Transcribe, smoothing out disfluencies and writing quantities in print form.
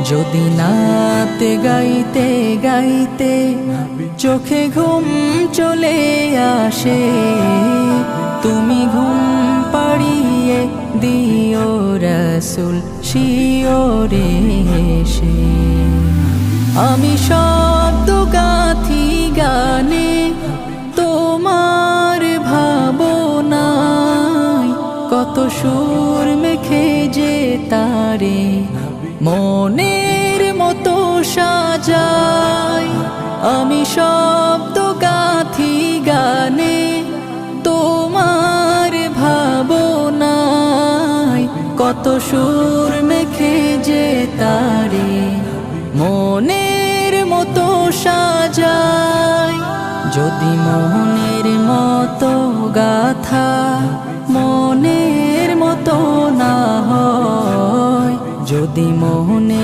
যদি নাতে গাইতে গাইতে চোখে ঘুম চলে আসে, তুমি ঘুম পাড়িয়ে দিও রাসূল শিওরে এসে। আমি শব্দ গাথি গানে তোমার ভাবনায়, কত সুর মেখে যে তারে মনের মতো সাজাই। আমি শব্দ গাথি গানে তোমার ভাবনায়, কত সুর মেখে যে তারে মনের মতো সাজাই। যদি মনের মতো গাথা মনের মতো না হয়, যদি মোহনের